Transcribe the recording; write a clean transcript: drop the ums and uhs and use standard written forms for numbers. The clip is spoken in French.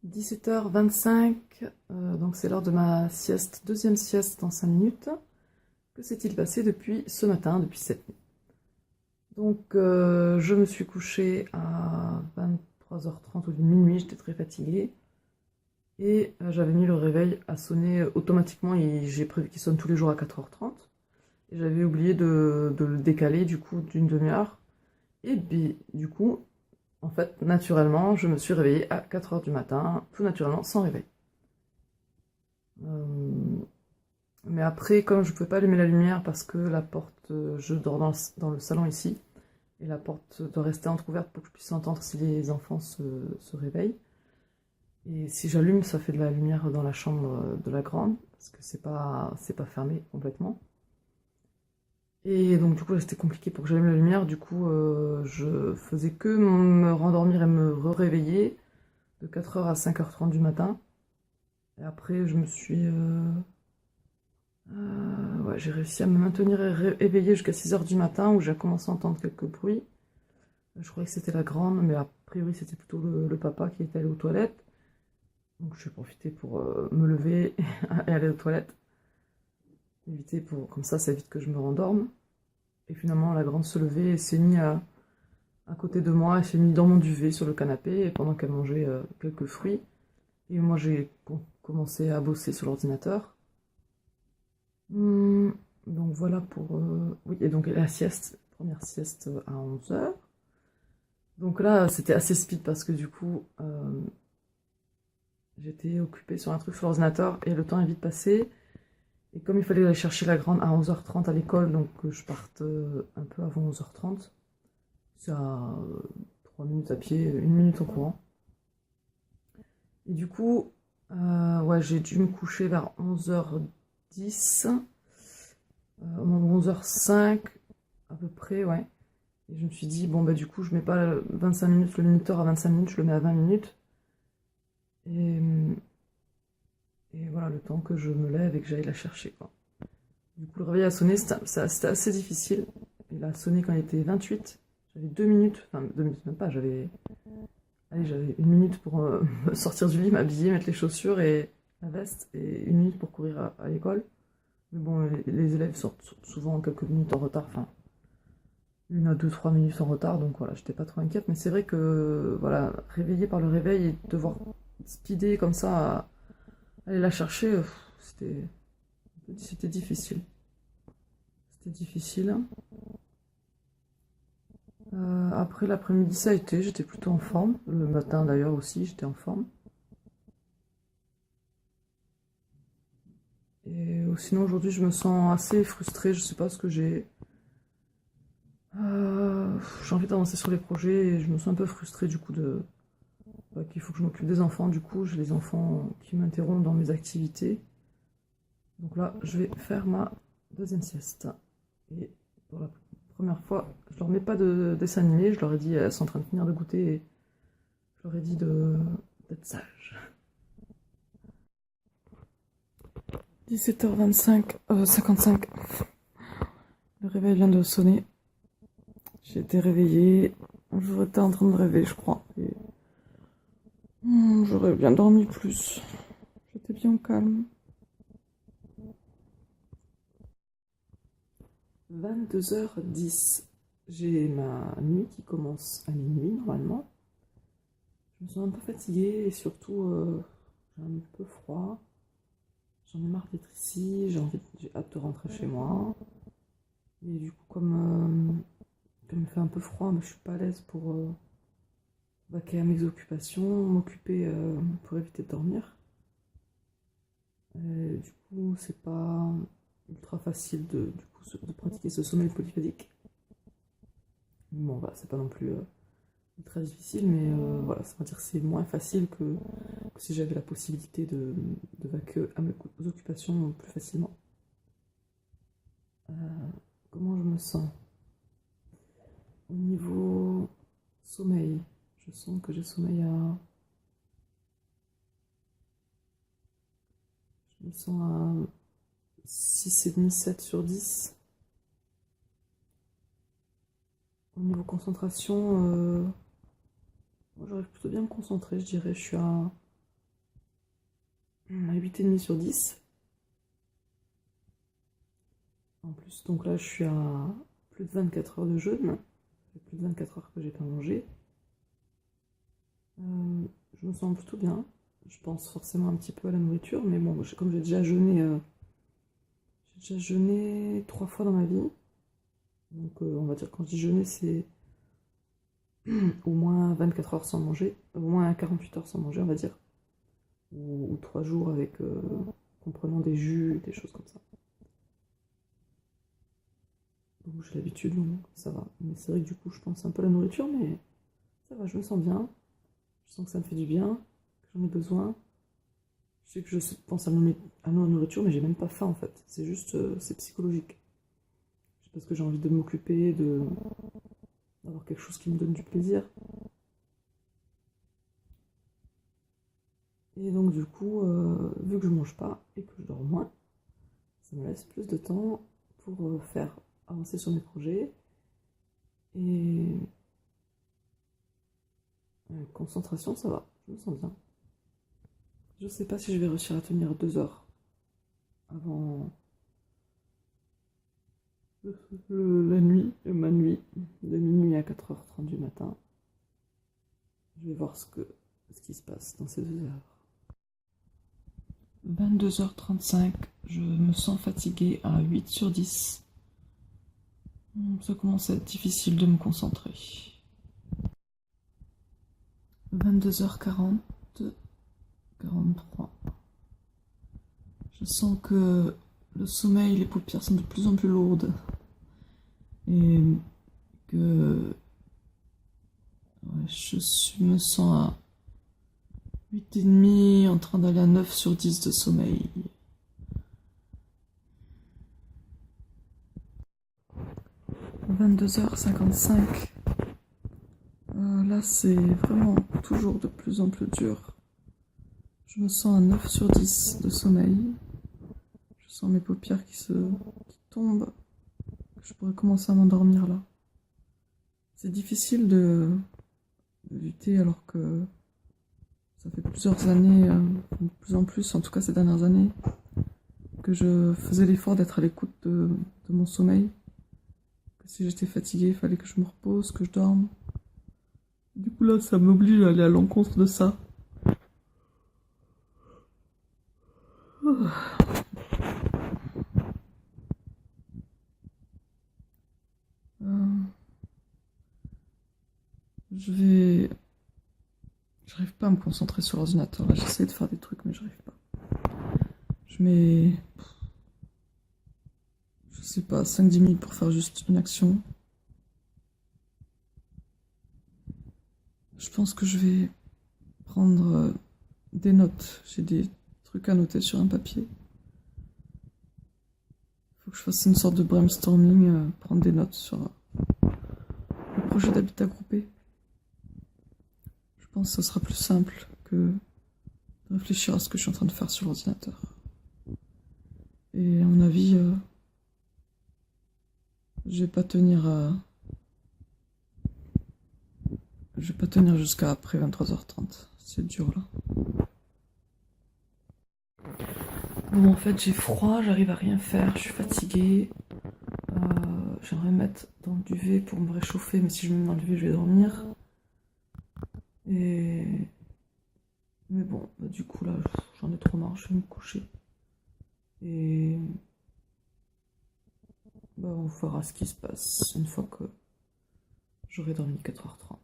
17h25, donc c'est l'heure de ma sieste, deuxième sieste en 5 minutes. Que s'est-il passé depuis ce matin, depuis cette nuit? Donc je me suis couchée à 23h30 ou minuit, j'étais très fatiguée. Et j'avais mis le réveil à sonner automatiquement, et j'ai prévu qu'il sonne tous les jours à 4h30. Et j'avais oublié de le décaler du coup d'une demi-heure. Et puis, du coup, en fait, naturellement, je me suis réveillée à 4h du matin, tout naturellement, sans réveil. Mais après, comme je ne pouvais pas allumer la lumière parce que la porte, je dors dans le salon ici, et la porte doit rester entrouverte pour que je puisse entendre si les enfants se réveillent. Et si j'allume, ça fait de la lumière dans la chambre de la grande, parce que c'est pas fermé complètement. Et donc du coup, c'était compliqué pour que j'allume la lumière. Du coup, je faisais que me rendormir et me réveiller de 4h à 5h30 du matin. Et après, je me suis... ouais, j'ai réussi à me maintenir éveillée jusqu'à 6h du matin, où j'ai commencé à entendre quelques bruits. Je croyais que c'était la grande, mais a priori c'était plutôt le papa qui était allé aux toilettes. Donc j'ai profité pour me lever et aller aux toilettes. Éviter comme ça évite que je me rendorme. Et finalement, la grande se levait et s'est mise à côté de moi, elle s'est mise dans mon duvet sur le canapé, pendant qu'elle mangeait quelques fruits. Et moi j'ai commencé à bosser sur l'ordinateur. Donc voilà pour... Oui, et donc la sieste, première sieste à 11h. Donc là, c'était assez speed parce que du coup, j'étais occupée sur un truc sur l'ordinateur et le temps est vite passé. Et comme il fallait aller chercher la grande à 11h30 à l'école, donc je parte un peu avant 11h30. C'est à 3 minutes à pied, 1 minute en courant. Et du coup, ouais, j'ai dû me coucher vers 11h10, 11h05 à peu près, ouais. Et je me suis dit, bon bah du coup, je mets pas 25 minutes, le minuteur à 25 minutes, je le mets à 20 minutes. Et, et voilà, le temps que je me lève et que j'aille la chercher, quoi. Du coup, le réveil a sonné, c'était assez difficile. Il a sonné quand il était 28. J'avais 2 minutes, enfin 2 minutes même pas, j'avais 1 minute pour me sortir du lit, m'habiller, mettre les chaussures et la veste, et 1 minute pour courir à l'école. Mais bon, les élèves sortent souvent quelques minutes en retard, enfin 1 à 2, 3 minutes en retard, donc voilà, j'étais pas trop inquiète. Mais c'est vrai que, voilà, réveillée par le réveil et devoir speeder comme ça, aller la chercher, c'était difficile. C'était difficile. Après l'après-midi, ça a été, j'étais plutôt en forme. Le matin d'ailleurs aussi, j'étais en forme. Et sinon aujourd'hui, je me sens assez frustrée, je sais pas ce que j'ai. J'ai envie d'avancer sur les projets et je me sens un peu frustrée du coup qu'il faut que je m'occupe des enfants. Du coup, j'ai les enfants qui m'interrompent dans mes activités. Donc là, je vais faire ma deuxième sieste. Et pour la première fois, je leur mets pas de dessin animé, je leur ai dit, elles sont en train de finir de goûter, et je leur ai dit d'être sages. 17h25, 55. Le réveil vient de sonner. J'ai été réveillée. J'étais en train de rêver, je crois. Et... j'aurais bien dormi plus. J'étais bien au calme. 22h10. J'ai ma nuit qui commence à minuit normalement. Je me sens un peu fatiguée et surtout j'ai un peu froid. J'en ai marre d'être ici, j'ai hâte de rentrer chez moi. Et du coup, comme il fait un peu froid, mais je suis pas à l'aise pour vaquer à mes occupations, m'occuper pour éviter de dormir. Du coup, c'est pas ultra facile de pratiquer ce sommeil polyphasique. Bon, bah, c'est pas non plus très difficile, mais voilà, ça veut dire que c'est moins facile que si j'avais la possibilité de vaquer à mes occupations plus facilement. Comment je me sens? Au niveau sommeil, je sens que j'ai sommeil à... Je me sens à 6,5, 7 sur 10. Au niveau concentration, moi j'arrive plutôt bien à me concentrer, je dirais. Je suis à à 8,5 sur 10. En plus, donc là, je suis à plus de 24 heures de jeûne. Ça fait plus de 24 heures que j'ai pas mangé. Je me sens plutôt bien. Je pense forcément un petit peu à la nourriture, mais bon, comme j'ai déjà jeûné 3 fois dans ma vie. Donc on va dire quand je dis jeûner, c'est au moins 24 heures sans manger, au moins 48 heures sans manger, on va dire. Ou 3 jours avec, comprenant des jus, des choses comme ça. Donc j'ai l'habitude, donc ça va. Mais c'est vrai que du coup, je pense un peu à la nourriture, mais ça va, je me sens bien. Je sens que ça me fait du bien, que j'en ai besoin. Je sais que je pense à la nourriture, mais j'ai même pas faim en fait. C'est juste, c'est psychologique. C'est parce que j'ai envie de m'occuper, d'avoir quelque chose qui me donne du plaisir. Et donc du coup, vu que je mange pas et que je dors moins, ça me laisse plus de temps pour faire avancer sur mes projets. Et concentration, ça va, je me sens bien. Je sais pas si je vais réussir à tenir 2 heures avant la nuit, ma nuit, de minuit à 4h30 du matin. Je vais voir ce qui se passe dans ces 2 heures. 22h35, je me sens fatiguée à 8 sur 10. Ça commence à être difficile de me concentrer. 22h40, 43. Je sens que le sommeil, les paupières sont de plus en plus lourdes. Et que ouais, me sens à 8,5 en train d'aller à 9 sur 10 de sommeil. 22h55. Là, c'est vraiment toujours de plus en plus dur. Je me sens à 9 sur 10 de sommeil. Je sens mes paupières qui tombent. Je pourrais commencer à m'endormir là. C'est difficile de lutter alors que ça fait plusieurs années, de plus en plus, en tout cas ces dernières années, que je faisais l'effort d'être à l'écoute de mon sommeil. Que si j'étais fatiguée, il fallait que je me repose, que je dorme. Du coup là, ça m'oblige à aller à l'encontre de ça. J'arrive pas à me concentrer sur l'ordinateur. Là, j'essaie de faire des trucs, mais j'arrive pas. Je mets, je sais pas, 5-10 minutes pour faire juste une action. Je pense que je vais prendre des notes. J'ai des trucs à noter sur un papier. Il faut que je fasse une sorte de brainstorming, prendre des notes sur le projet d'habitat groupé. Je pense que ce sera plus simple que de réfléchir à ce que je suis en train de faire sur l'ordinateur. Et à mon avis, je vais pas tenir jusqu'à après 23h30. C'est dur là. Bon, en fait, j'ai froid, j'arrive à rien faire, je suis fatiguée. J'aimerais me mettre dans le duvet pour me réchauffer, mais si je me mets dans le duvet, je vais dormir. Mais bon, bah, du coup, là, j'en ai trop marre, je vais me coucher. Et bah, on verra ce qui se passe une fois que j'aurai dormi 4h30.